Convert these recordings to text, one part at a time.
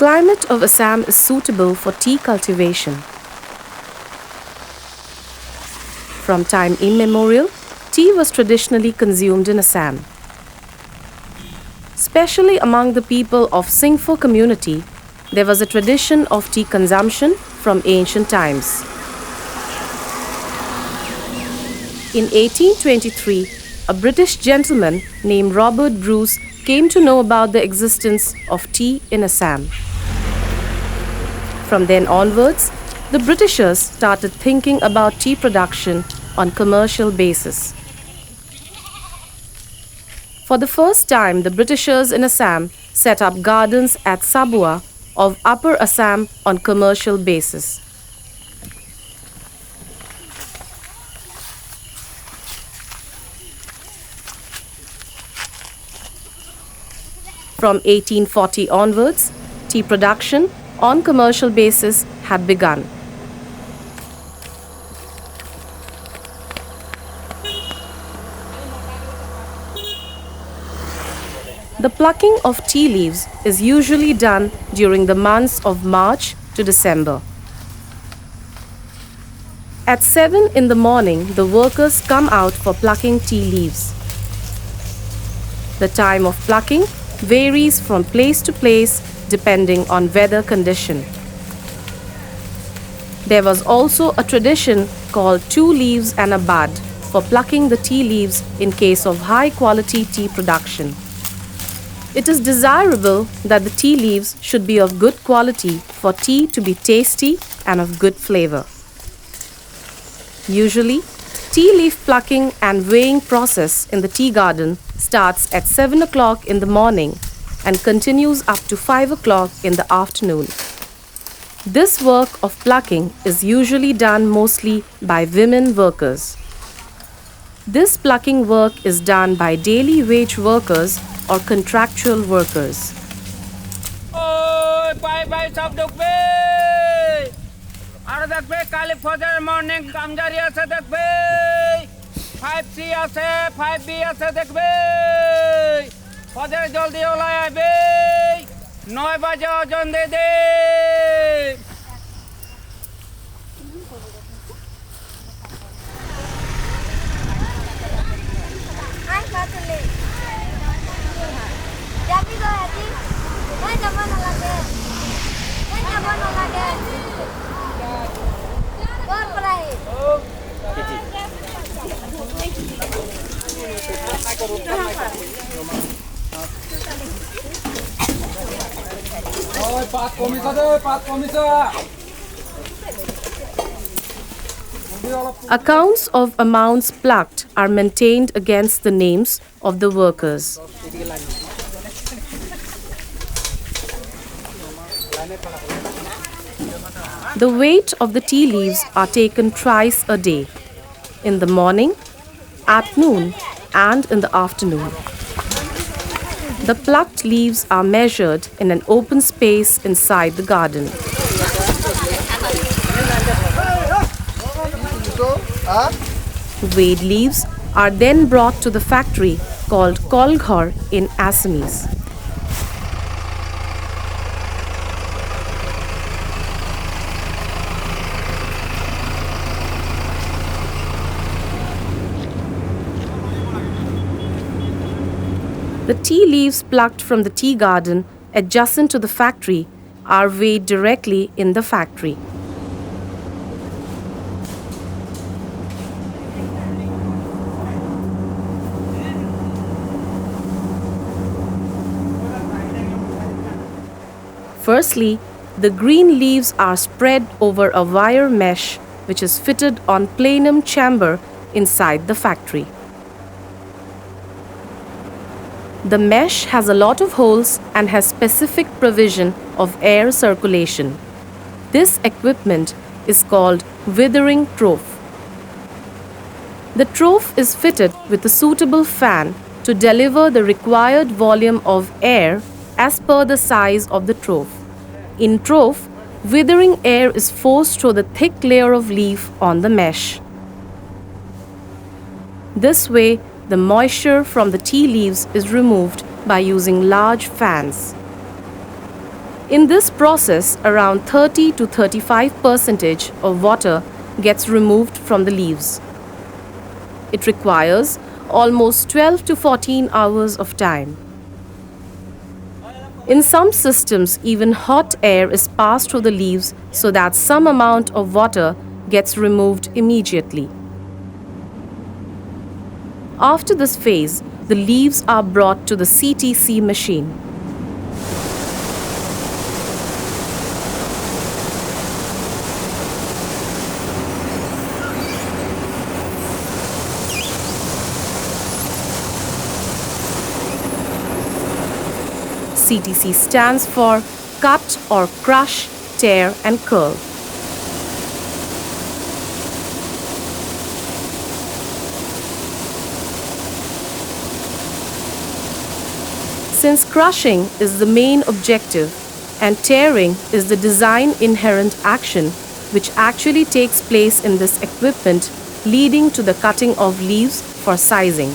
climate of Assam is suitable for tea cultivation. From time immemorial, tea was traditionally consumed in Assam. Especially among the people of Singpho community, there was a tradition of tea consumption from ancient times. In 1823, a British gentleman named Robert Bruce came to know about the existence of tea in Assam. From then onwards, the Britishers started thinking about tea production on commercial basis. For the first time, the Britishers in Assam set up gardens at Sabua of Upper Assam on commercial basis. From 1840 onwards, tea production on commercial basis had begun. The plucking of tea leaves is usually done during the months of March to December. At 7 in the morning, the workers come out for plucking tea leaves. The time of plucking varies from place to place depending on weather condition. There was also a tradition called 2 leaves and a bud for plucking the tea leaves in case of high quality tea production. It is desirable that the tea leaves should be of good quality for tea to be tasty and of good flavor. Usually, tea leaf plucking and weighing process in the tea garden starts at 7 o'clock in the morning and continues up to 5 o'clock in the afternoon. This work of plucking is usually done mostly by women workers. This plucking work is done by daily wage workers or contractual workers. morning 5C আছে 5B আছে দেখবে ফজর জলদি ওলাই আইবে 9 বাজে ওজন দে দে I কাটলে যাবি গো আজি ওই যাব না লাগে কর পড়াই Accounts of amounts plucked are maintained against the names of the workers. The weight of the tea leaves are taken twice a day, in the morning, at noon, and in the afternoon. The plucked leaves are measured in an open space inside the garden. Weighed leaves are then brought to the factory called kolghor in Assamese. The tea leaves plucked from the tea garden adjacent to the factory are weighed directly in the factory. Firstly, the green leaves are spread over a wire mesh which is fitted on plenum chamber inside the factory. The mesh has a lot of holes and has specific provision of air circulation. This equipment is called withering trough. The trough is fitted with a suitable fan to deliver the required volume of air as per the size of the trough. In trough, withering air is forced through the thick layer of leaf on the mesh. This way, the moisture from the tea leaves is removed by using large fans. In this process, around 30 to 35% of water gets removed from the leaves. It requires almost 12 to 14 hours of time. In some systems, even hot air is passed through the leaves so that some amount of water gets removed immediately. After this phase, the leaves are brought to the CTC machine. CTC stands for cut or crush, tear and curl. Since crushing is the main objective and tearing is the design inherent action which actually takes place in this equipment, leading to the cutting of leaves for sizing.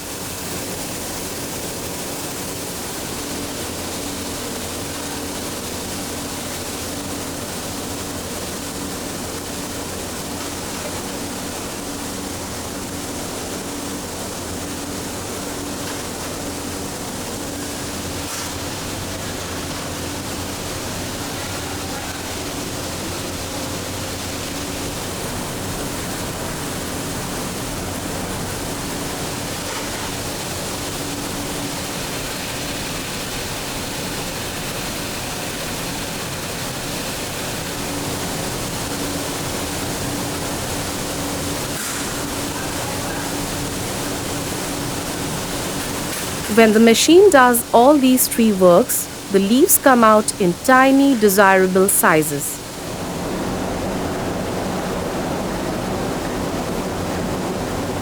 When the machine does all these three works, the leaves come out in tiny, desirable sizes.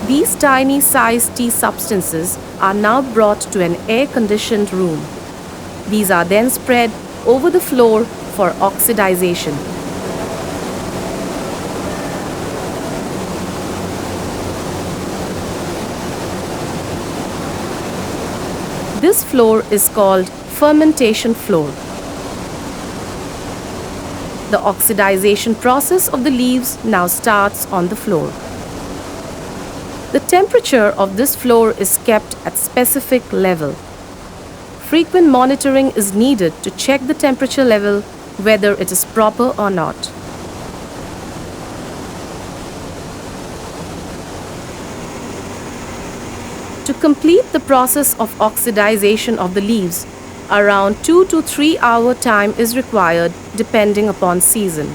These tiny sized tea substances are now brought to an air-conditioned room. These are then spread over the floor for oxidization. This floor is called fermentation floor. The oxidization process of the leaves now starts on the floor. The temperature of this floor is kept at specific level. Frequent monitoring is needed to check the temperature level whether it is proper or not. To complete the process of oxidization of the leaves, around 2 to 3 hour time is required depending upon season.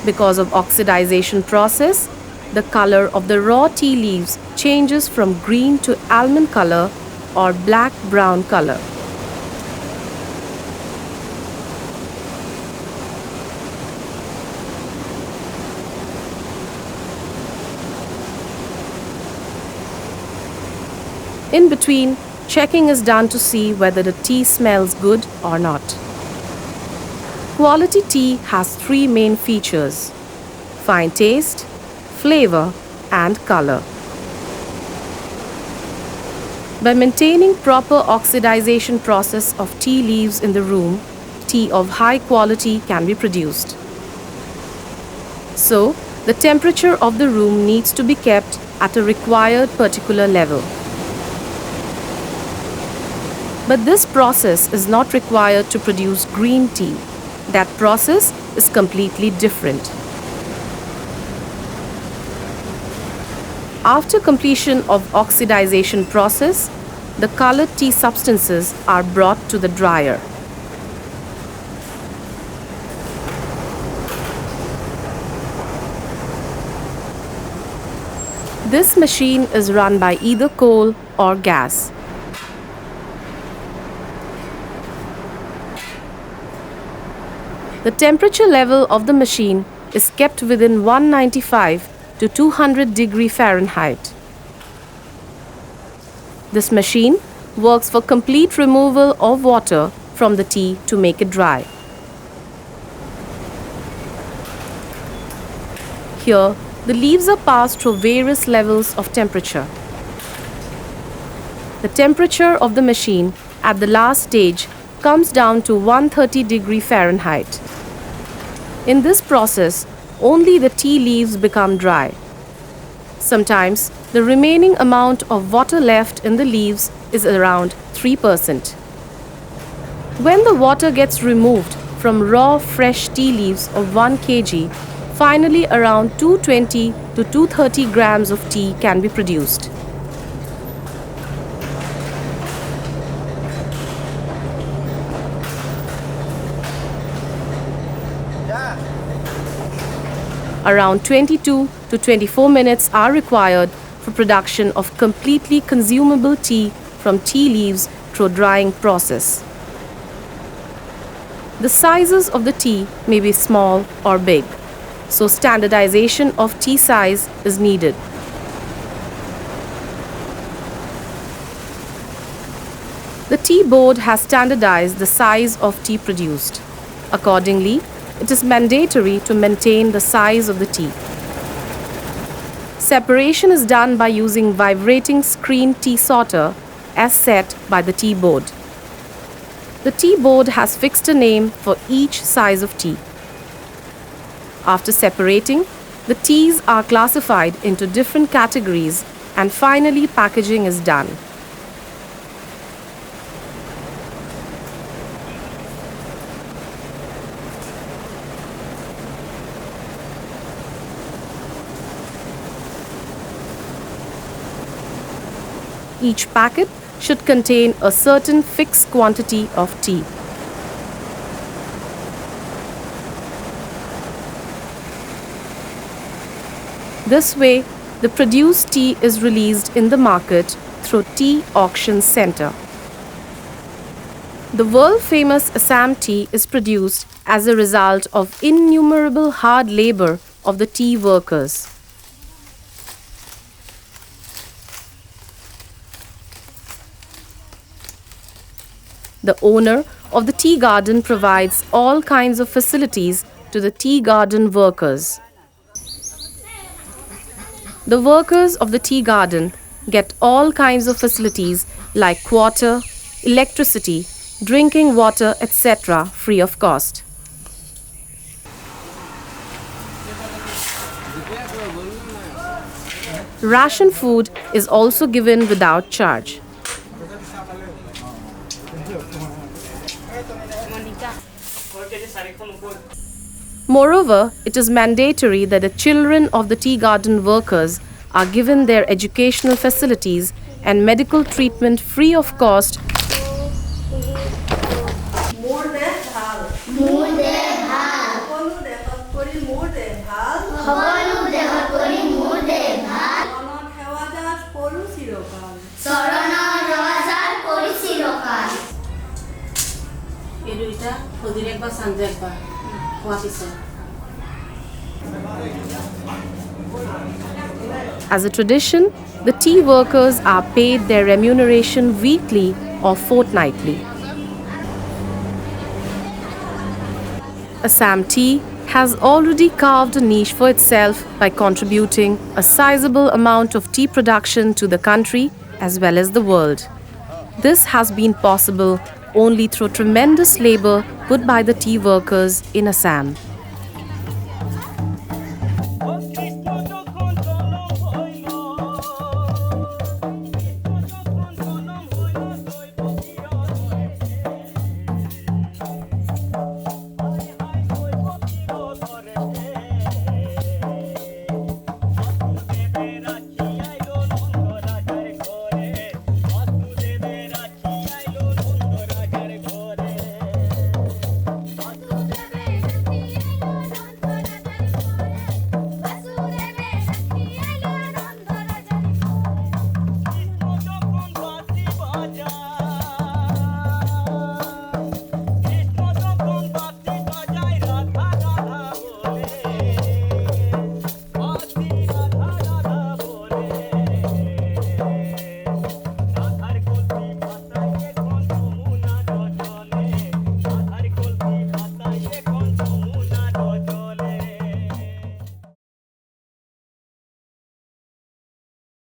Because of oxidization process, the color of the raw tea leaves changes from green to almond color or black-brown color. In between, checking is done to see whether the tea smells good or not. Quality tea has three main features: fine taste, flavor, and color. By maintaining proper oxidization process of tea leaves in the room, tea of high quality can be produced. So, the temperature of the room needs to be kept at a required particular level. But this process is not required to produce green tea. That process is completely different. After completion of oxidization process, the colored tea substances are brought to the dryer. This machine is run by either coal or gas. The temperature level of the machine is kept within 195 to 200 degree Fahrenheit. This machine works for complete removal of water from the tea to make it dry. Here, the leaves are passed through various levels of temperature. The temperature of the machine at the last stage comes down to 130 Fahrenheit. In this process, only the tea leaves become dry. Sometimes, the remaining amount of water left in the leaves is around 3%. When the water gets removed from raw fresh tea leaves of 1 kg, finally around 220 to 230 grams of tea can be produced. Around 22 to 24 minutes are required for production of completely consumable tea from tea leaves through drying process. The sizes of the tea may be small or big, so standardization of tea size is needed. The tea board has standardized the size of tea produced. Accordingly, it is mandatory to maintain the size of the tea. Separation is done by using vibrating screen tea sorter as set by the tea board. The tea board has fixed a name for each size of tea. After separating, the teas are classified into different categories and finally packaging is done. Each packet should contain a certain fixed quantity of tea. This way, the produced tea is released in the market through Tea Auction Center. The world-famous Assam tea is produced as a result of innumerable hard labor of the tea workers. The owner of the tea garden provides all kinds of facilities to the tea garden workers. The workers of the tea garden get all kinds of facilities like quarter, electricity, drinking water, etc. free of cost. Ration food is also given without charge. Moreover, it is mandatory that the children of the tea garden workers are given their educational facilities and medical treatment free of cost. As a tradition, the tea workers are paid their remuneration weekly or fortnightly. Assam Tea has already carved a niche for itself by contributing a sizable amount of tea production to the country as well as the world. This has been possible only through tremendous labor put by the tea workers in Assam.